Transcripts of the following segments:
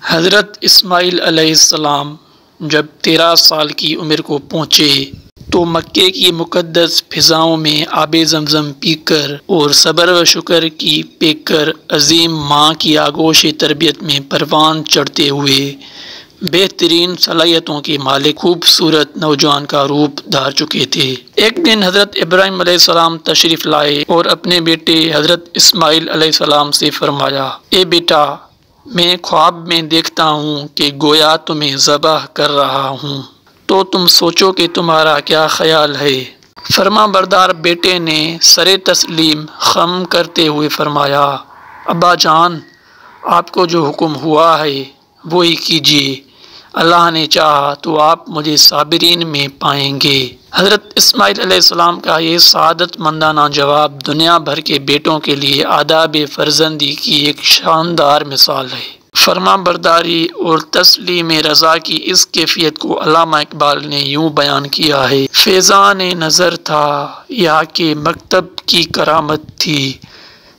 حضرت اسماعیل علیہ السلام جب 13 سال کی عمر کو پہنچے تو مکے کی مقدس فضاؤں میں آب زمزم پی کر اور صبر و شکر کی پی کر عظیم ماں کی آغوش تربیت میں پروان چڑھتے ہوئے بہترین صلاحیتوں کے مالک خوبصورت نوجوان کا روپ دھار چکے تھے۔ ایک دن حضرت ابراہیم علیہ السلام تشریف لائے اور اپنے بیٹے حضرت اسماعیل علیہ السلام سے فرمایا، اے بیٹا، میں خواب میں دیکھتا ہوں کہ گویا تمہیں ذبح کر رہا ہوں، تو تم سوچو کہ تمہارا کیا خیال ہے؟ فرما بردار بیٹے نے سر تسلیم خم کرتے ہوئے فرمایا، ابا جان، آپ کو جو حکم ہوا ہے وہی کیجیے، اللہ نے چاہا تو آپ مجھے صابرین میں پائیں گے۔ حضرت اسماعیل علیہ السلام کا یہ سعادت مندانہ جواب دنیا بھر کے بیٹوں کے لیے آداب فرزندی کی ایک شاندار مثال ہے۔ فرما برداری اور تسلیم رضا کی اس کیفیت کو علامہ اقبال نے یوں بیان کیا ہے، فیضان نظر تھا یا کہ مکتب کی کرامت تھی،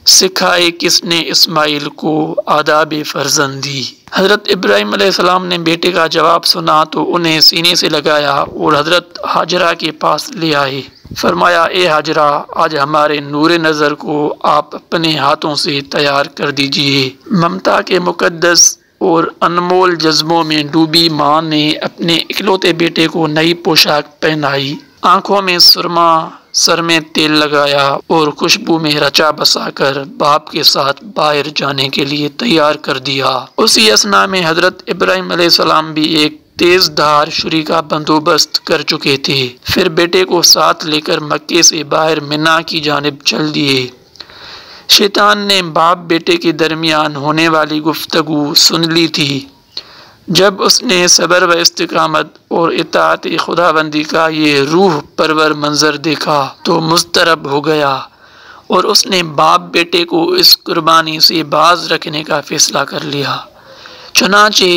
سکھائے کس نے اسماعیل کو آداب فرزندی۔ حضرت ابراہیم علیہ السلام نے بیٹے کا جواب سنا تو انہیں سینے سے لگایا اور حضرت ہاجرہ کے پاس لے آئے۔ فرمایا، اے ہاجرہ، آج ہمارے نور نظر کو آپ اپنے ہاتھوں سے تیار کر دیجئے۔ ممتا کے مقدس اور انمول جذبوں میں ڈوبی ماں نے اپنے اکلوتے بیٹے کو نئی پوشاک پہنائی، آنکھوں میں سرما، سر میں تیل لگایا اور خوشبو میں رچا بسا کر باپ کے ساتھ باہر جانے کے لیے تیار کر دیا۔ اسی اثنا میں حضرت ابراہیم علیہ السلام بھی ایک تیز دھار چھری کا بندوبست کر چکے تھے، پھر بیٹے کو ساتھ لے کر مکے سے باہر منا کی جانب چل دیے۔ شیطان نے باپ بیٹے کے درمیان ہونے والی گفتگو سن لی تھی۔ جب اس نے صبر و استقامت اور اطاعت خداوندی کا یہ روح پرور منظر دیکھا تو مضطرب ہو گیا اور اس نے باپ بیٹے کو اس قربانی سے باز رکھنے کا فیصلہ کر لیا۔ چنانچہ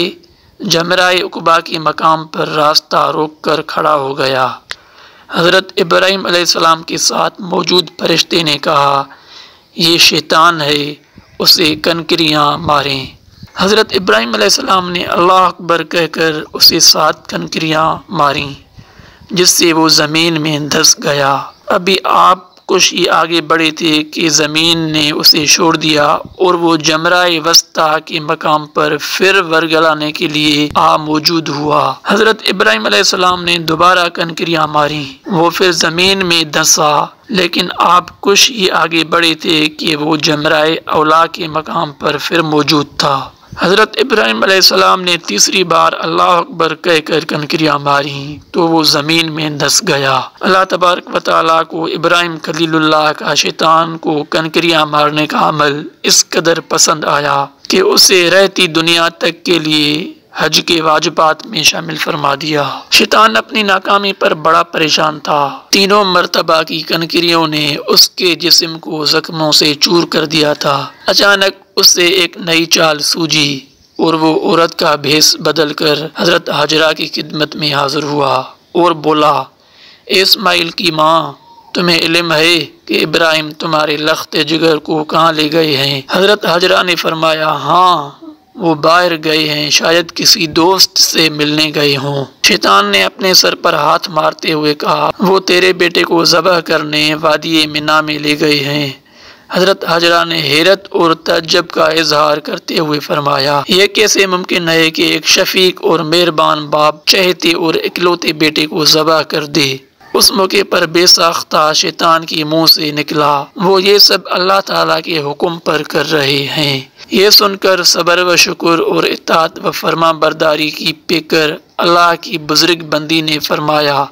جمرہ عقبہ کے مقام پر راستہ روک کر کھڑا ہو گیا۔ حضرت ابراہیم علیہ السلام کے ساتھ موجود فرشتے نے کہا، یہ شیطان ہے، اسے کنکریاں ماریں۔ حضرت ابراہیم علیہ السلام نے اللہ اکبر کہہ کر اسے 7 کنکریاں ماریں، جس سے وہ زمین میں دھس گیا۔ ابھی آپ کچھ ہی آگے بڑھے تھے کہ زمین نے اسے چھوڑ دیا اور وہ جمرہ وسطیٰ کے مقام پر پھر ورگلانے کے لیے موجود ہوا۔ حضرت ابراہیم علیہ السلام نے دوبارہ کنکریاں ماری، وہ پھر زمین میں دھنسا، لیکن آپ کچھ ہی آگے بڑھے تھے کہ وہ جمرہ اولا کے مقام پر پھر موجود تھا۔ حضرت ابراہیم علیہ السلام نے تیسری بار اللہ اکبر کہہ کر کنکریاں ماری تو وہ زمین میں دھس گیا۔ اللہ تبارک و تعالیٰ کو ابراہیم خلیل اللہ کا شیطان کو کنکریاں مارنے کا عمل اس قدر پسند آیا کہ اسے رہتی دنیا تک کے لیے حج کے واجبات میں شامل فرما دیا۔ شیطان اپنی ناکامی پر بڑا پریشان تھا۔ 3 مرتبہ کی کنکریوں نے اس کے جسم کو زخموں سے چور کر دیا تھا۔ اچانک اسے ایک نئی چال سوجھی اور وہ عورت کا بھیس بدل کر حضرت ہاجرہ کی خدمت میں حاضر ہوا اور بولا، اے اسماعیل کی ماں، تمہیں علم ہے کہ ابراہیم تمہارے لخت جگر کو کہاں لے گئے ہیں؟ حضرت ہاجرہ نے فرمایا، ہاں، وہ باہر گئے ہیں، شاید کسی دوست سے ملنے گئے ہوں۔ شیطان نے اپنے سر پر ہاتھ مارتے ہوئے کہا، وہ تیرے بیٹے کو ذبح کرنے وادی منا میں لے گئے ہیں۔ حضرت ہاجرہ نے حیرت اور تعجب کا اظہار کرتے ہوئے فرمایا، یہ کیسے ممکن ہے کہ ایک شفیق اور مہربان باپ چہتے اور اکلوتے بیٹے کو ذبح کر دے؟ اس موقع پر بے ساختہ شیطان کے منہ سے نکلا، وہ یہ سب اللہ تعالیٰ کے حکم پر کر رہے ہیں۔ یہ سن کر صبر و شکر اور اطاعت و فرما برداری کی پی کر اللہ کی بزرگ بندی نے فرمایا،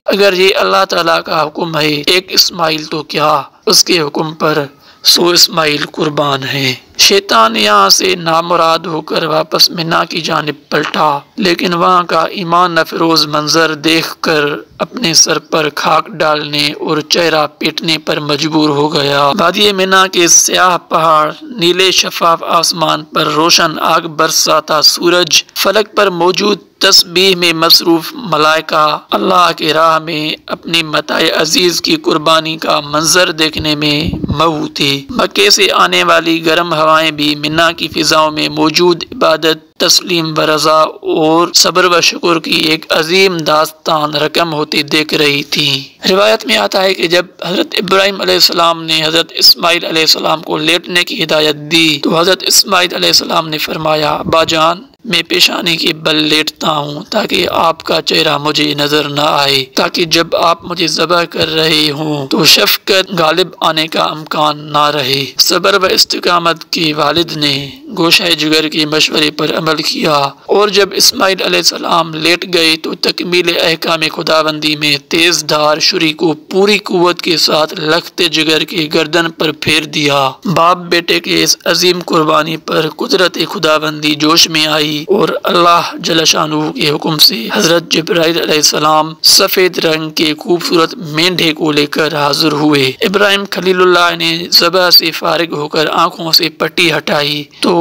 اگر یہ اللہ تعالیٰ کا حکم ہے، ایک اسماعیل تو کیا، اس کے حکم پر 100 اسماعیل قربان ہیں۔ شیطان یہاں سے نامراد ہو کر واپس منا کی جانب پلٹا، لیکن وہاں کا ایمان افروز منظر دیکھ کر اپنے سر پر خاک ڈالنے اور چہرہ پیٹنے پر مجبور ہو گیا۔ وادی منا کے سیاہ پہاڑ، نیلے شفاف آسمان پر روشن آگ برساتا سورج، فلک پر موجود تسبیح میں مصروف ملائکہ اللہ کی راہ میں اپنی متاع عزیز کی قربانی کا منظر دیکھنے میں مبہوت تھے۔ مکے سے آنے والی گرم ہوائیں بھی منا کی فضاؤں میں موجود عبادت، تسلیم و رضا اور صبر و شکر کی ایک عظیم داستان رقم ہوتی دیکھ رہی تھی۔ روایت میں آتا ہے کہ جب حضرت ابراہیم علیہ السلام نے حضرت اسماعیل علیہ السلام کو لیٹنے کی ہدایت دی تو حضرت اسماعیل علیہ السلام نے فرمایا، ابا جان میں پیشانی کے بل لیٹتا ہوں تاکہ آپ کا چہرہ مجھے نظر نہ آئے، تاکہ جب آپ مجھے ذبح کر رہے ہوں تو شفقت غالب آنے کا امکان نہ رہے۔ صبر و استقامت کے والد نے گوشہ جگر کے مشورے پر عمل کیا، اور جب اسماعیل علیہ السلام لیٹ گئے تو تکمیل احکام خداوندی میں تیز دھار چھری کو پوری قوت کے ساتھ لخت جگر کے گردن پر پھیر دیا۔ باپ بیٹے کے اس عظیم قربانی پر قدرت خداوندی جوش میں آئی اور اللہ جل شانہ کے حکم سے حضرت جبرائیل علیہ السلام سفید رنگ کے خوبصورت مینڈھے کو لے کر حاضر ہوئے۔ ابراہیم خلیل اللہ نے ذبح سے فارغ ہو کر آنکھوں سے پٹی ہٹائی تو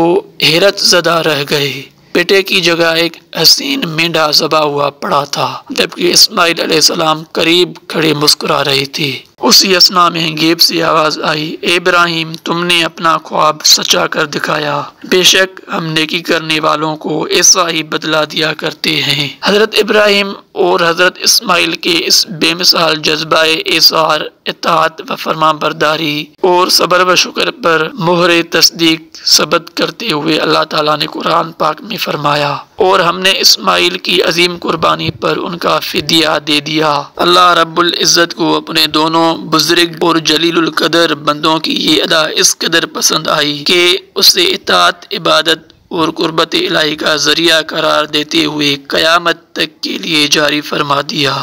حیرت زدہ رہ گئے۔ بیٹے کی جگہ ایک حسین مینڈھا ذبح ہوا پڑا تھا، جبکہ اسماعیل علیہ السلام قریب کھڑے مسکرا رہے تھے۔ اسی اثنا میں غیب سے آواز آئی، اے ابراہیم تم نے اپنا خواب سچا کر دکھایا، بے شک ہم نیکی کرنے والوں کو ایسا ہی بدلہ دیا کرتے ہیں۔ حضرت ابراہیم اور حضرت اسماعیل کے اس بے مثال جذبہ ایثار، اطاعت و فرمان برداری اور صبر و شکر پر مہر تصدیق ثبت کرتے ہوئے اللہ تعالیٰ نے قرآن پاک میں فرمایا، اور ہم نے اسماعیل کی عظیم قربانی پر ان کا فدیہ دے دیا۔ اللہ رب العزت کو اپنے دونوں بزرگ اور جلیل القدر بندوں کی یہ ادا اس قدر پسند آئی کہ اسے اطاعت، عبادت اور قربت الہی کا ذریعہ قرار دیتے ہوئے قیامت تک کے لیے جاری فرما دیا۔